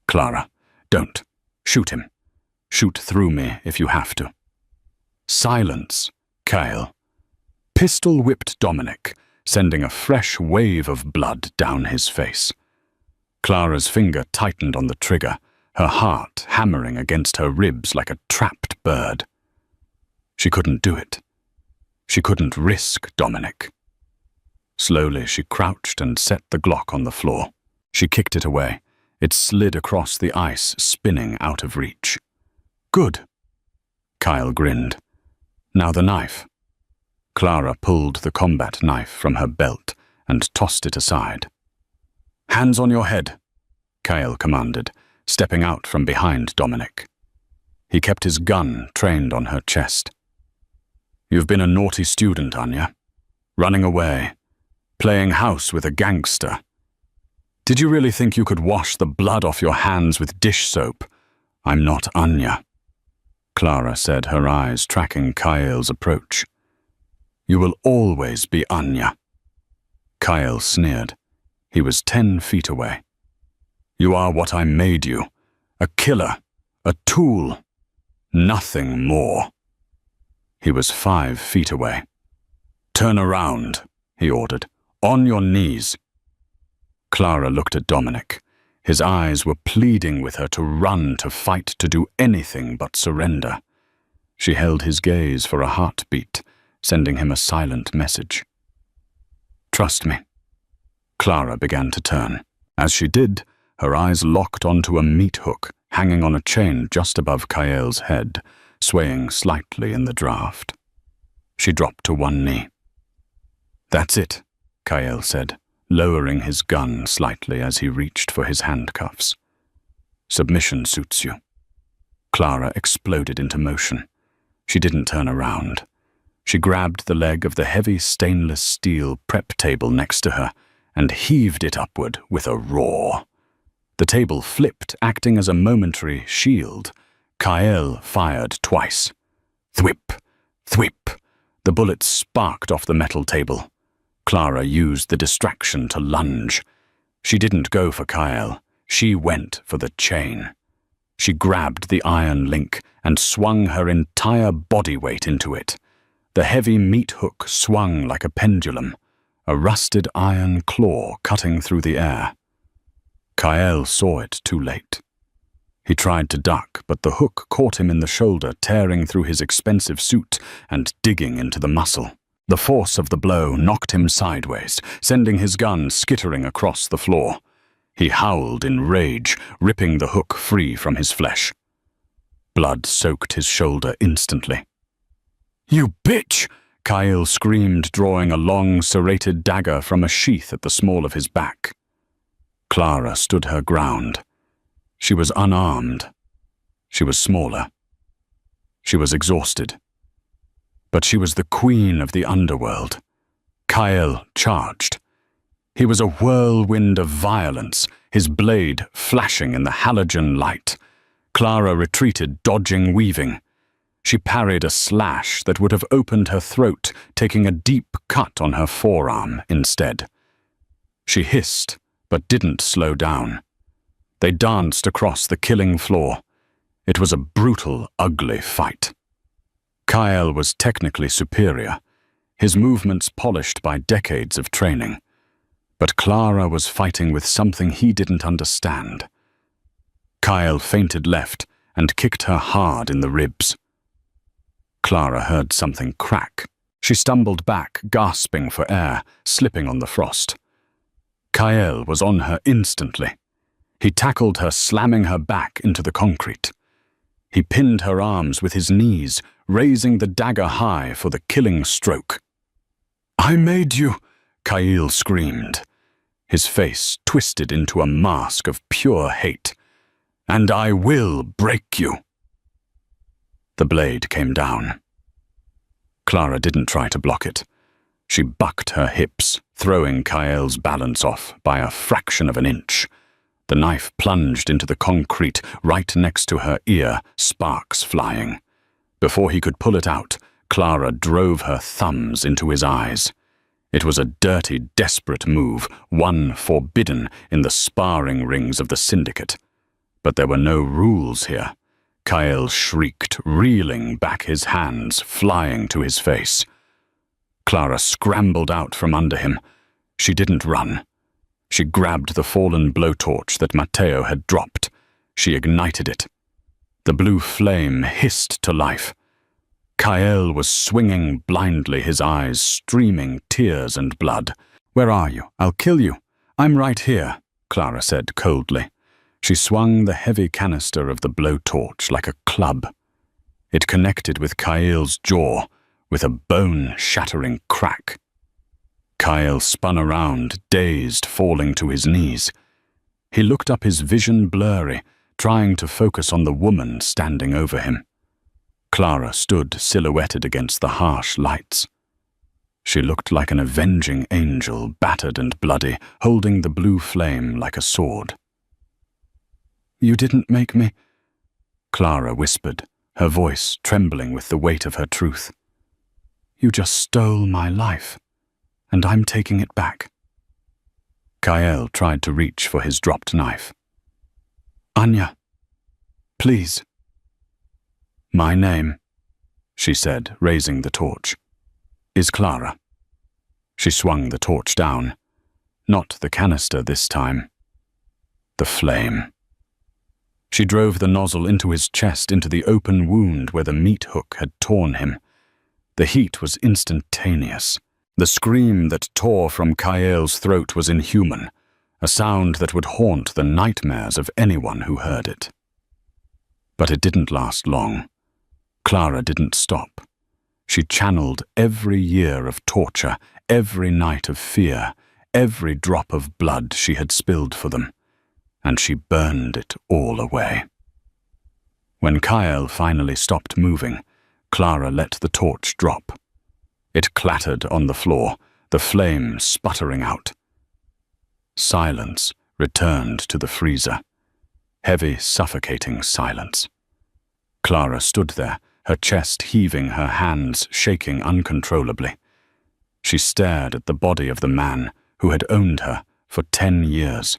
"Clara, don't. Shoot him. Shoot through me if you have to." "Silence, Kyle." Pistol whipped Dominic, sending a fresh wave of blood down his face. Clara's finger tightened on the trigger, her heart hammering against her ribs like a trapped bird. She couldn't do it. She couldn't risk Dominic. Slowly, she crouched and set the Glock on the floor. She kicked it away. It slid across the ice, spinning out of reach. "Good." Kyle grinned. "Now the knife." Clara pulled the combat knife from her belt and tossed it aside. "Hands on your head," Kyle commanded, stepping out from behind Dominic. He kept his gun trained on her chest. "You've been a naughty student, Anya. Running away. Playing house with a gangster. Did you really think you could wash the blood off your hands with dish soap? I'm not Anya," Clara said, her eyes tracking Kyle's approach. "You will always be Anya." Kyle sneered. He was 10 feet away. "You are what I made you. A killer. A tool. Nothing more." He was 5 feet away. "Turn around," he ordered. "On your knees." Clara looked at Dominic. His eyes were pleading with her to run, to fight, to do anything but surrender. She held his gaze for a heartbeat, sending him a silent message. "Trust me." Clara began to turn. As she did, her eyes locked onto a meat hook hanging on a chain just above Kyle's head, swaying slightly in the draft. She dropped to one knee. "That's it," Kyle said, lowering his gun slightly as he reached for his handcuffs. "Submission suits you." Clara exploded into motion. She didn't turn around. She grabbed the leg of the heavy stainless steel prep table next to her and heaved it upward with a roar. The table flipped, acting as a momentary shield. Kyle fired twice. Thwip, thwip. The bullets sparked off the metal table. Clara used the distraction to lunge. She didn't go for Kyle. She went for the chain. She grabbed the iron link and swung her entire body weight into it. The heavy meat hook swung like a pendulum, a rusted iron claw cutting through the air. Kyle saw it too late. He tried to duck, but the hook caught him in the shoulder, tearing through his expensive suit and digging into the muscle. The force of the blow knocked him sideways, sending his gun skittering across the floor. He howled in rage, ripping the hook free from his flesh. Blood soaked his shoulder instantly. "You bitch!" Kyle screamed, drawing a long, serrated dagger from a sheath at the small of his back. Clara stood her ground. She was unarmed. She was smaller. She was exhausted. But she was the queen of the underworld. Kyle charged. He was a whirlwind of violence, his blade flashing in the halogen light. Clara retreated, dodging, weaving. She parried a slash that would have opened her throat, taking a deep cut on her forearm instead. She hissed, but didn't slow down. They danced across the killing floor. It was a brutal, ugly fight. Kyle was technically superior, his movements polished by decades of training. But Clara was fighting with something he didn't understand. Kyle feinted left and kicked her hard in the ribs. Clara heard something crack. She stumbled back, gasping for air, slipping on the frost. Kyle was on her instantly. He tackled her, slamming her back into the concrete. He pinned her arms with his knees, raising the dagger high for the killing stroke. "I made you," Kyle screamed. His face twisted into a mask of pure hate. "And I will break you." The blade came down. Clara didn't try to block it. She bucked her hips, throwing Kyle's balance off by a fraction of an inch. The knife plunged into the concrete right next to her ear, sparks flying. Before he could pull it out, Clara drove her thumbs into his eyes. It was a dirty, desperate move, one forbidden in the sparring rings of the Syndicate. But there were no rules here. Kyle shrieked, reeling back his hands, flying to his face. Clara scrambled out from under him. She didn't run. She grabbed the fallen blowtorch that Matteo had dropped. She ignited it. The blue flame hissed to life. Kyle was swinging blindly, his eyes streaming tears and blood. "Where are you? I'll kill you." "I'm right here," Clara said coldly. She swung the heavy canister of the blowtorch like a club. It connected with Kyle's jaw with a bone-shattering crack. Kyle spun around, dazed, falling to his knees. He looked up, his vision blurry, trying to focus on the woman standing over him. Clara stood silhouetted against the harsh lights. She looked like an avenging angel, battered and bloody, holding the blue flame like a sword. "You didn't make me," Clara whispered, her voice trembling with the weight of her truth. "You just stole my life, and I'm taking it back." Kyle tried to reach for his dropped knife. "Anya, please." "My name," she said, raising the torch, "is Clara." She swung the torch down. Not the canister this time. The flame. She drove the nozzle into his chest, into the open wound where the meat hook had torn him. The heat was instantaneous. The scream that tore from Kyle's throat was inhuman, a sound that would haunt the nightmares of anyone who heard it. But it didn't last long. Clara didn't stop. She channeled every year of torture, every night of fear, every drop of blood she had spilled for them, and she burned it all away. When Kyle finally stopped moving, Clara let the torch drop. It clattered on the floor, the flame sputtering out. Silence returned to the freezer. Heavy, suffocating silence. Clara stood there, her chest heaving, her hands shaking uncontrollably. She stared at the body of the man who had owned her for 10 years.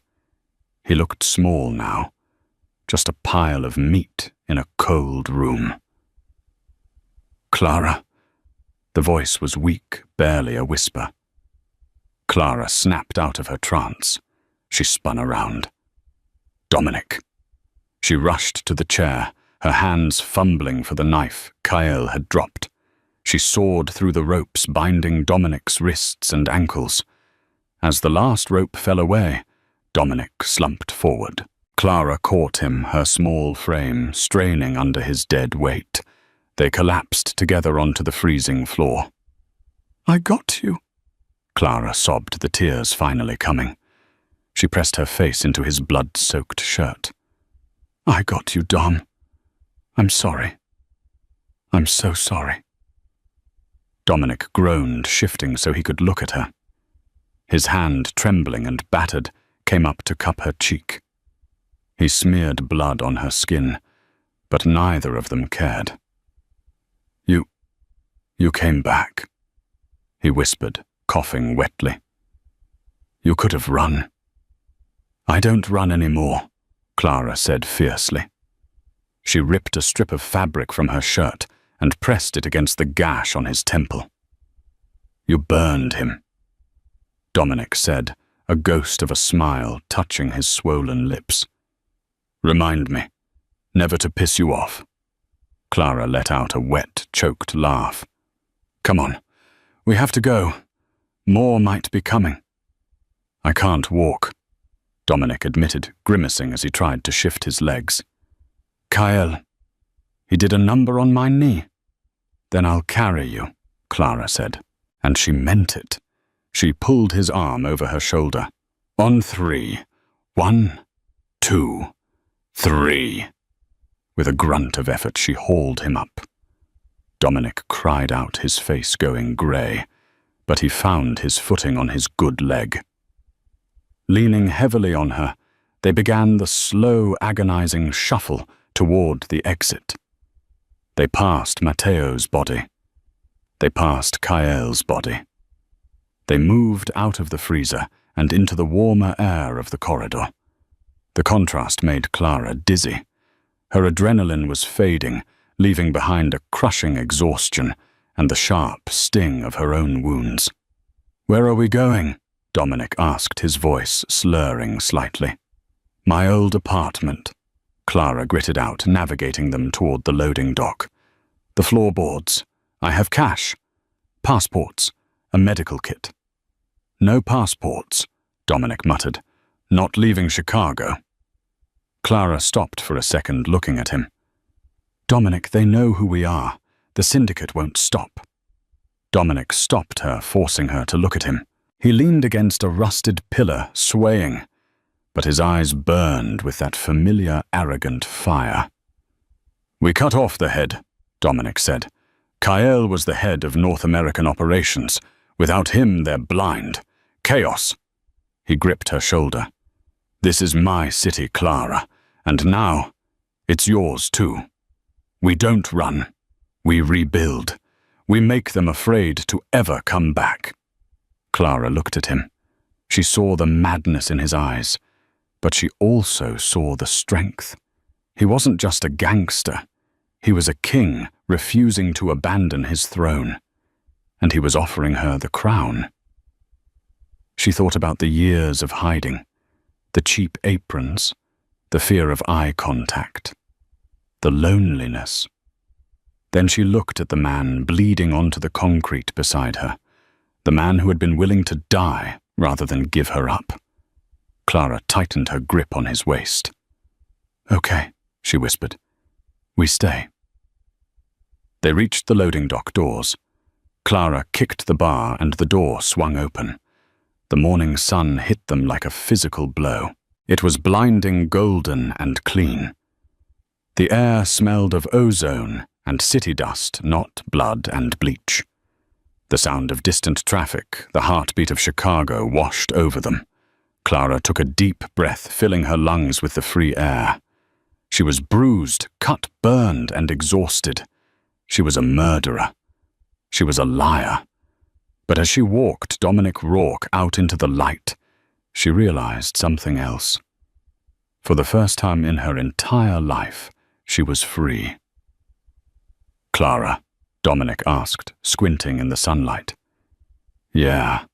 He looked small now, just a pile of meat in a cold room. "Clara." The voice was weak, barely a whisper. Clara snapped out of her trance. She spun around. "Dominic." She rushed to the chair, her hands fumbling for the knife Kyle had dropped. She sawed through the ropes binding Dominic's wrists and ankles. As the last rope fell away, Dominic slumped forward. Clara caught him, her small frame straining under his dead weight. They collapsed together onto the freezing floor. "I got you," Clara sobbed, the tears finally coming. She pressed her face into his blood-soaked shirt. "I got you, Dom. I'm sorry. I'm so sorry." Dominic groaned, shifting so he could look at her. His hand, trembling and battered, came up to cup her cheek. He smeared blood on her skin, but neither of them cared. You came back," he whispered, coughing wetly. "You could have run." "I don't run anymore," Clara said fiercely. She ripped a strip of fabric from her shirt and pressed it against the gash on his temple. "You burned him," Dominic said, a ghost of a smile touching his swollen lips. "Remind me, never to piss you off." Clara let out a wet, choked laugh. "Come on, we have to go. More might be coming." "I can't walk," Dominic admitted, grimacing as he tried to shift his legs. "Kyle, he did a number on my knee." "Then I'll carry you," Clara said, and she meant it. She pulled his arm over her shoulder. "On 3. 1, 2, 3. With a grunt of effort, she hauled him up. Dominic cried out, his face going grey, but he found his footing on his good leg. Leaning heavily on her, they began the slow, agonizing shuffle toward the exit. They passed Matteo's body. They passed Kael's body. They moved out of the freezer and into the warmer air of the corridor. The contrast made Clara dizzy. Her adrenaline was fading, leaving behind a crushing exhaustion and the sharp sting of her own wounds. "Where are we going?" Dominic asked, his voice slurring slightly. "My old apartment," Clara gritted out, navigating them toward the loading dock. "The floorboards. I have cash. Passports. A medical kit." "No passports," Dominic muttered. "Not leaving Chicago." Clara stopped for a second, looking at him. "Dominic, they know who we are. The Syndicate won't stop." Dominic stopped her, forcing her to look at him. He leaned against a rusted pillar, swaying, but his eyes burned with that familiar, arrogant fire. "We cut off the head," Dominic said. "Kael was the head of North American operations. Without him, they're blind. Chaos." He gripped her shoulder. "This is my city, Clara, and now it's yours too. We don't run. We rebuild. We make them afraid to ever come back." Clara looked at him. She saw the madness in his eyes, but she also saw the strength. He wasn't just a gangster. He was a king refusing to abandon his throne, and he was offering her the crown. She thought about the years of hiding, the cheap aprons, the fear of eye contact, the loneliness. Then she looked at the man bleeding onto the concrete beside her, the man who had been willing to die rather than give her up. Clara tightened her grip on his waist. "Okay," she whispered. "We stay." They reached the loading dock doors. Clara kicked the bar and the door swung open. The morning sun hit them like a physical blow. It was blinding golden and clean. The air smelled of ozone and city dust, not blood and bleach. The sound of distant traffic, the heartbeat of Chicago washed over them. Clara took a deep breath, filling her lungs with the free air. She was bruised, cut, burned, and exhausted. She was a murderer. She was a liar. But as she walked Dominic Rourke out into the light, she realized something else. For the first time in her entire life, she was free. "Clara?" Dominic asked, squinting in the sunlight. "Yeah.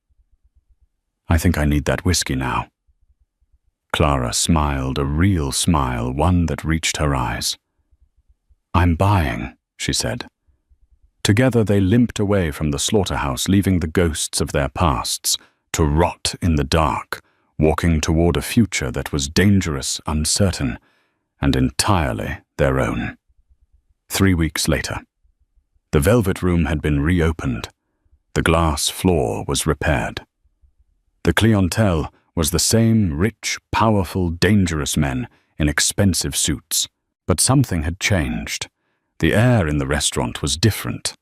I think I need that whiskey now." Clara smiled, a real smile, one that reached her eyes. "I'm buying," she said. Together they limped away from the slaughterhouse, leaving the ghosts of their pasts to rot in the dark, walking toward a future that was dangerous, uncertain, and entirely their own. 3 weeks later. The Velvet Room had been reopened. The glass floor was repaired. The clientele, was the same rich, powerful, dangerous men in expensive suits. But something had changed. The air in the restaurant was different.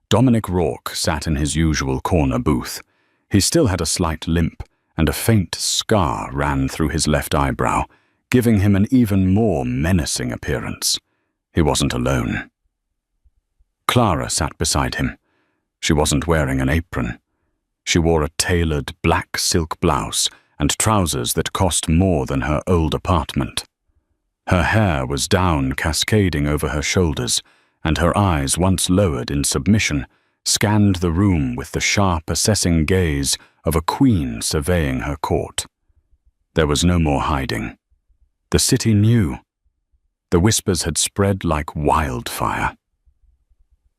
Dominic Rourke sat in his usual corner booth. He still had a slight limp, and a faint scar ran through his left eyebrow, giving him an even more menacing appearance. He wasn't alone. Clara sat beside him. She wasn't wearing an apron. She wore a tailored black silk blouse and trousers that cost more than her old apartment. Her hair was down, cascading over her shoulders, and her eyes, once lowered in submission, scanned the room with the sharp, assessing gaze of a queen surveying her court. There was no more hiding. The city knew. The whispers had spread like wildfire.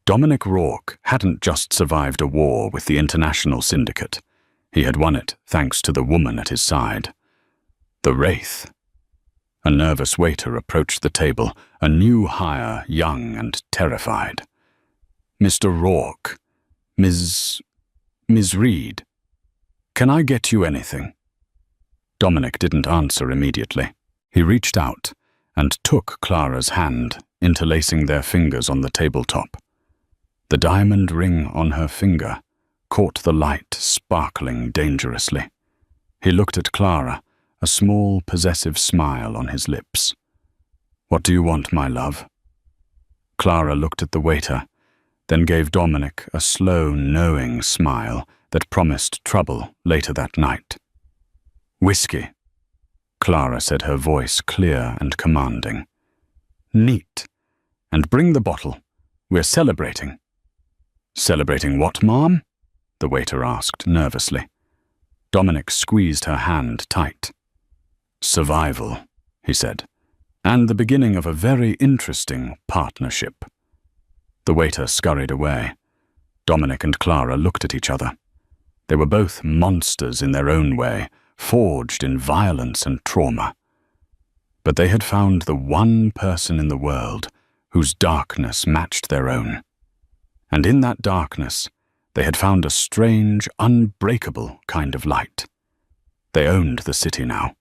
Dominic Rourke hadn't just survived a war with the international Syndicate. He had won it thanks to the woman at his side. The Wraith. A nervous waiter approached the table, a new hire, young and terrified. "Mr. Rourke, Miss Reed, can I get you anything?" Dominic didn't answer immediately. He reached out and took Clara's hand, interlacing their fingers on the tabletop. The diamond ring on her finger caught the light, sparkling dangerously. He looked at Clara, a small, possessive smile on his lips. "What do you want, my love?" Clara looked at the waiter, then gave Dominic a slow, knowing smile that promised trouble later that night. "Whiskey," Clara said, her voice clear and commanding. "Neat. And bring the bottle. We're celebrating." "Celebrating what, ma'am?" the waiter asked nervously. Dominic squeezed her hand tight. "Survival," he said, "and the beginning of a very interesting partnership." The waiter scurried away. Dominic and Clara looked at each other. They were both monsters in their own way, forged in violence and trauma. But they had found the one person in the world whose darkness matched their own. And in that darkness, they had found a strange, unbreakable kind of light. They owned the city now.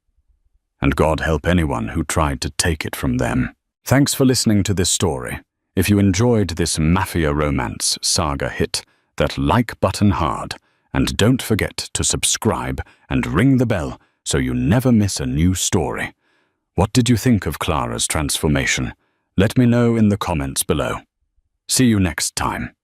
And God help anyone who tried to take it from them. Thanks for listening to this story. If you enjoyed this Mafia romance saga hit, that like button hard, and don't forget to subscribe and ring the bell so you never miss a new story. What did you think of Clara's transformation? Let me know in the comments below. See you next time.